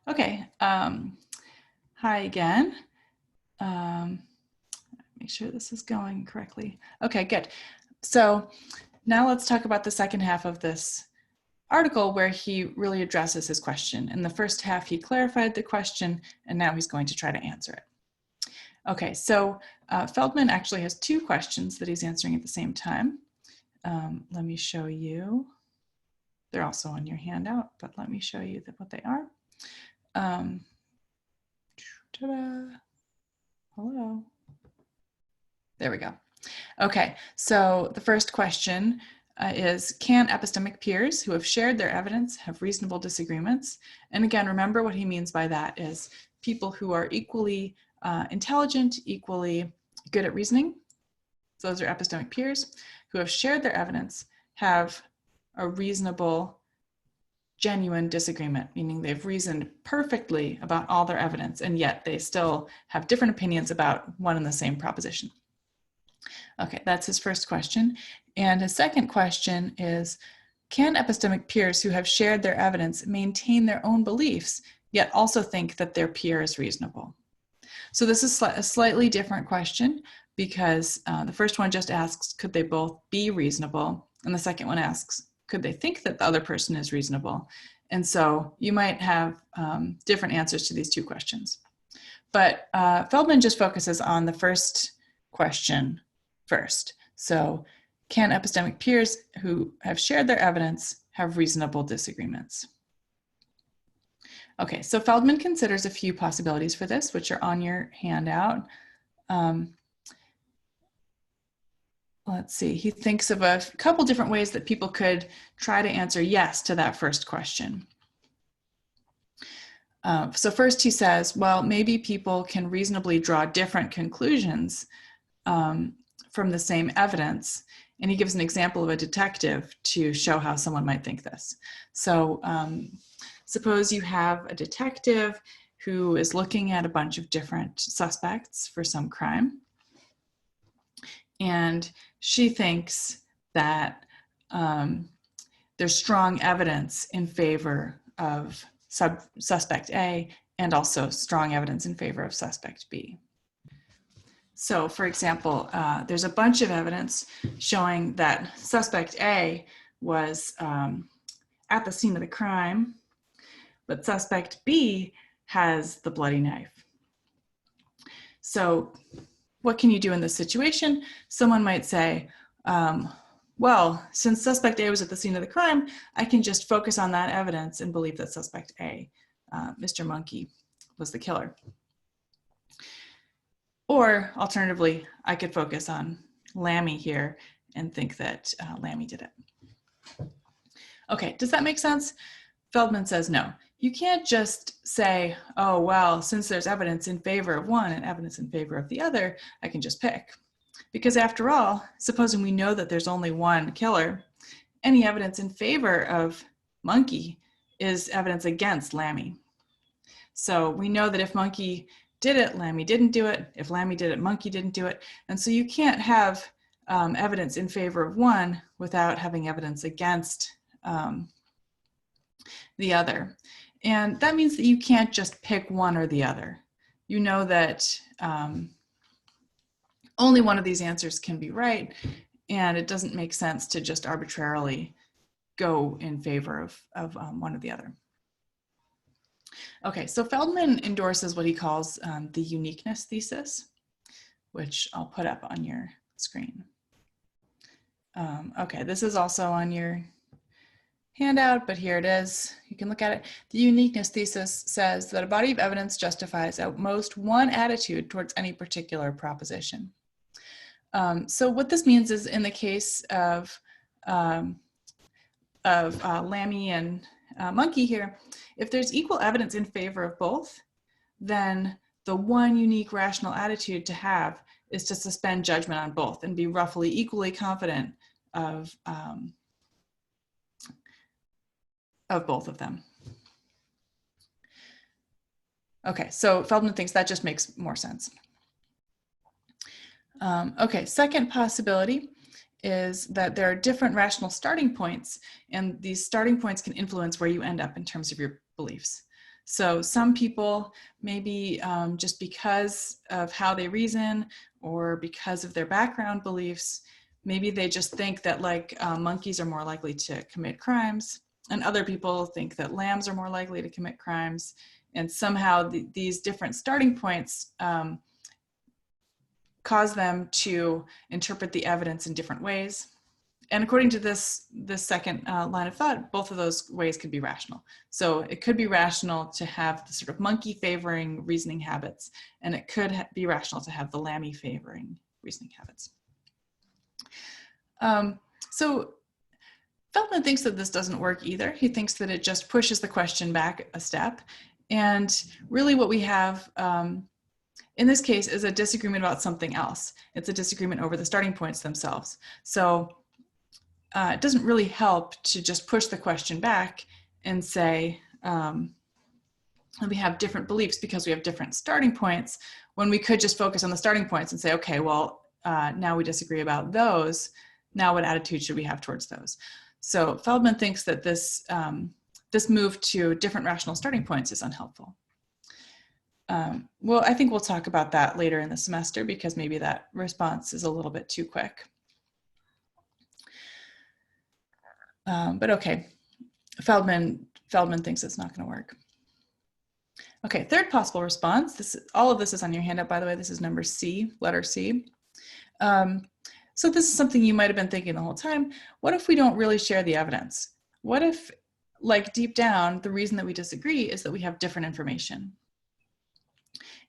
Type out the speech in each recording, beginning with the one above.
Okay, hi again. Make sure this is going correctly. Okay, good. So now let's talk about the second half of this article where he really addresses his question. In the first half, he clarified the question, and now he's going to try to answer it. Okay, so Feldman actually has two questions that he's answering at the same time. Let me show you. They're also on your handout, but let me show you what they are. Ta-da. Hello. There we go. Okay, so the first question is, can epistemic peers who have shared their evidence have reasonable disagreements? And again, remember what he means by that is people who are equally intelligent, equally good at reasoning. So those are epistemic peers who have shared their evidence, have a reasonable, genuine disagreement, meaning they've reasoned perfectly about all their evidence, and yet they still have different opinions about one and the same proposition. Okay, that's his first question. And his second question is, can epistemic peers who have shared their evidence maintain their own beliefs, yet also think that their peer is reasonable? So this is a slightly different question because the first one just asks, could they both be reasonable? And the second one asks, could they think that the other person is reasonable? And so you might have different answers to these two questions. But Feldman just focuses on the first question first. So can epistemic peers who have shared their evidence have reasonable disagreements? Okay, so Feldman considers a few possibilities for this, which are on your handout. Let's see, he thinks of a couple different ways that people could try to answer yes to that first question. So first he says, well, maybe people can reasonably draw different conclusions from the same evidence. And he gives an example of a detective to show how someone might think this. So suppose you have a detective who is looking at a bunch of different suspects for some crime. And she thinks that there's strong evidence in favor of suspect A and also strong evidence in favor of suspect B. So for example, there's a bunch of evidence showing that suspect A was at the scene of the crime, but suspect B has the bloody knife. So what can you do in this situation? Someone might say, well, since suspect A was at the scene of the crime, I can just focus on that evidence and believe that suspect A, Mr. Monkey, was the killer. Or alternatively, I could focus on Lammy here and think that Lammy did it. Okay, does that make sense? Feldman says no. You can't just say, oh, well, since there's evidence in favor of one and evidence in favor of the other, I can just pick. Because after all, supposing we know that there's only one killer, any evidence in favor of Monkey is evidence against Lammy. So we know that if Monkey did it, Lammy didn't do it. If Lammy did it, Monkey didn't do it. And so you can't have evidence in favor of one without having evidence against the other. And that means that you can't just pick one or the other. You know that only one of these answers can be right, and it doesn't make sense to just arbitrarily go in favor of one or the other. Okay, so Feldman endorses what he calls the uniqueness thesis, which I'll put up on your screen. Okay, this is also on your handout, but here it is. You can look at it. The uniqueness thesis says that a body of evidence justifies at most one attitude towards any particular proposition. So what this means is in the case of Lammy and Monkey here, if there's equal evidence in favor of both, then the one unique rational attitude to have is to suspend judgment on both and be roughly equally confident of both of them. Okay, so Feldman thinks that just makes more sense. Okay, second possibility is that there are different rational starting points, and these starting points can influence where you end up in terms of your beliefs. So some people, maybe just because of how they reason or because of their background beliefs, maybe they just think that like monkeys are more likely to commit crimes, and other people think that lambs are more likely to commit crimes. And somehow these different starting points cause them to interpret the evidence in different ways. And according to this second line of thought, both of those ways could be rational. So it could be rational to have the sort of monkey favoring reasoning habits, and it could be rational to have the lammy favoring reasoning habits. So Feldman thinks that this doesn't work either. He thinks that it just pushes the question back a step. And really what we have in this case is a disagreement about something else. It's a disagreement over the starting points themselves. So it doesn't really help to just push the question back and say we have different beliefs because we have different starting points, when we could just focus on the starting points and say, okay, well, now we disagree about those. Now what attitude should we have towards those? So Feldman thinks that this move to different rational starting points is unhelpful. Well, I think we'll talk about that later in the semester because maybe that response is a little bit too quick. But okay, Feldman thinks it's not going to work. Okay, third possible response. All of this is on your handout, by the way. This is number C, letter C. So this is something you might have been thinking the whole time. What if we don't really share the evidence? What if, like deep down, the reason that we disagree is that we have different information?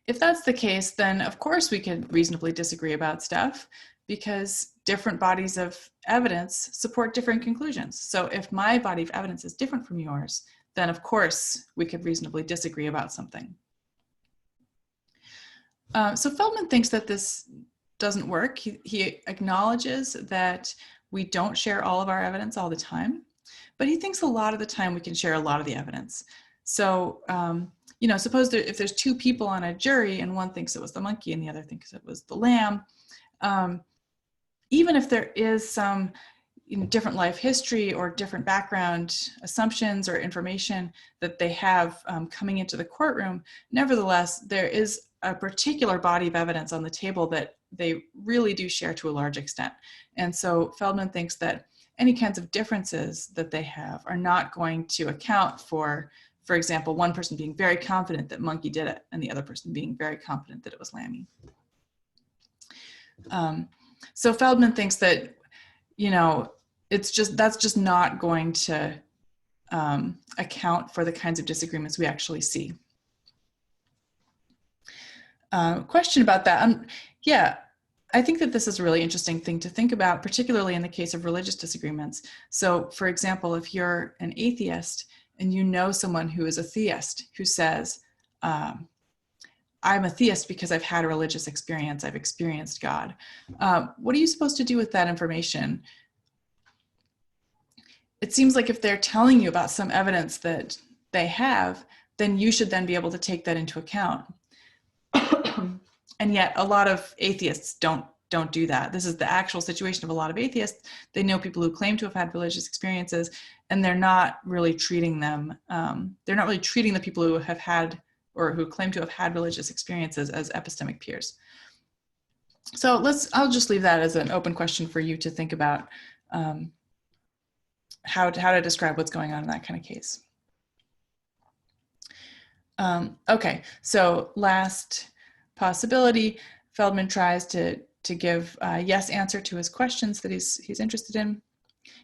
If that's the case, then of course we can reasonably disagree about stuff because different bodies of evidence support different conclusions. So if my body of evidence is different from yours, then of course we could reasonably disagree about something. So Feldman thinks that this doesn't work. He acknowledges that we don't share all of our evidence all the time, but he thinks a lot of the time we can share a lot of the evidence. So, you know, suppose if there's two people on a jury and one thinks it was the monkey and the other thinks it was the lamb, even if there is some different life history or different background assumptions or information that they have coming into the courtroom, nevertheless, there is a particular body of evidence on the table that they really do share to a large extent. And so Feldman thinks that any kinds of differences that they have are not going to account for example, one person being very confident that monkey did it and the other person being very confident that it was lammy. So Feldman thinks that, you know, that's just not going to account for the kinds of disagreements we actually see. Question about that. Yeah, I think that this is a really interesting thing to think about, particularly in the case of religious disagreements. So for example, if you're an atheist and you know someone who is a theist who says, I'm a theist because I've had a religious experience, I've experienced God. What are you supposed to do with that information? It seems like if they're telling you about some evidence that they have, then you should then be able to take that into account. And yet a lot of atheists don't do that. This is the actual situation of a lot of atheists. They know people who claim to have had religious experiences, and they're not really treating them, they're not really treating the people who have had or who claim to have had religious experiences as epistemic peers. So I'll just leave that as an open question for you to think about how to describe what's going on in that kind of case. Okay, so last possibility, Feldman tries to give a yes answer to his questions that he's interested in.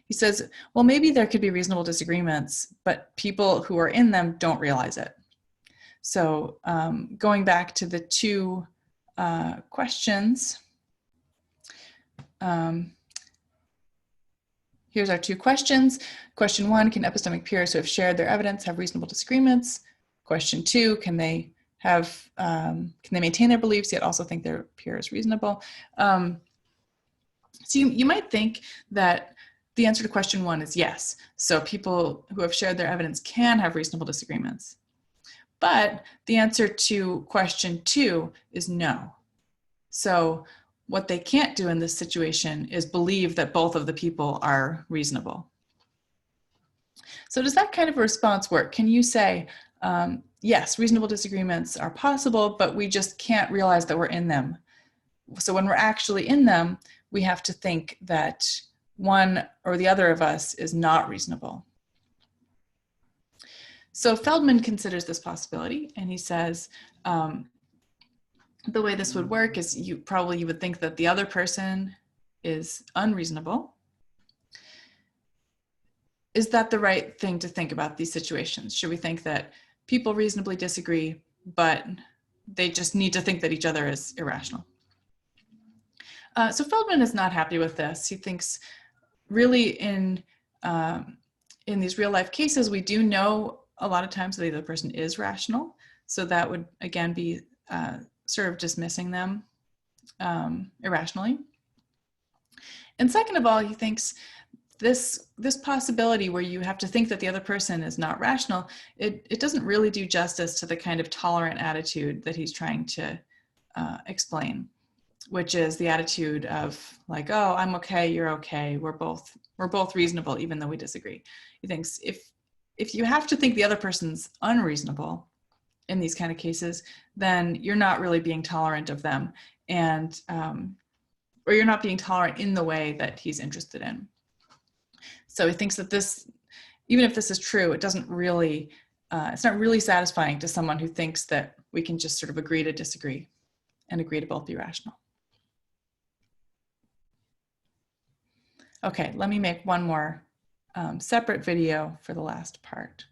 He says, well, maybe there could be reasonable disagreements, but people who are in them don't realize it. So going back to the two questions, here's our two questions. Question one, can epistemic peers who have shared their evidence have reasonable disagreements? Question two, can they maintain their beliefs yet also think their peer is reasonable? So you might think that the answer to question one is yes. So people who have shared their evidence can have reasonable disagreements. But the answer to question two is no. So what they can't do in this situation is believe that both of the people are reasonable. So does that kind of response work? Can you say, yes, reasonable disagreements are possible, but we just can't realize that we're in them. So when we're actually in them, we have to think that one or the other of us is not reasonable. So Feldman considers this possibility, and he says the way this would work is you would think that the other person is unreasonable. Is that the right thing to think about these situations? Should we think that people reasonably disagree, but they just need to think that each other is irrational? So Feldman is not happy with this. He thinks really in these real life cases, we do know a lot of times that the other person is rational. So that would, again, be sort of dismissing them irrationally. And second of all, he thinks this possibility where you have to think that the other person is not rational, it doesn't really do justice to the kind of tolerant attitude that he's trying to explain, which is the attitude of like, oh, I'm okay, you're okay, we're both reasonable even though we disagree. He thinks if you have to think the other person's unreasonable in these kind of cases, then you're not really being tolerant of them, and or you're not being tolerant in the way that he's interested in. So he thinks that this, even if this is true, it doesn't really, it's not really satisfying to someone who thinks that we can just sort of agree to disagree and agree to both be rational. Okay, let me make one more separate video for the last part.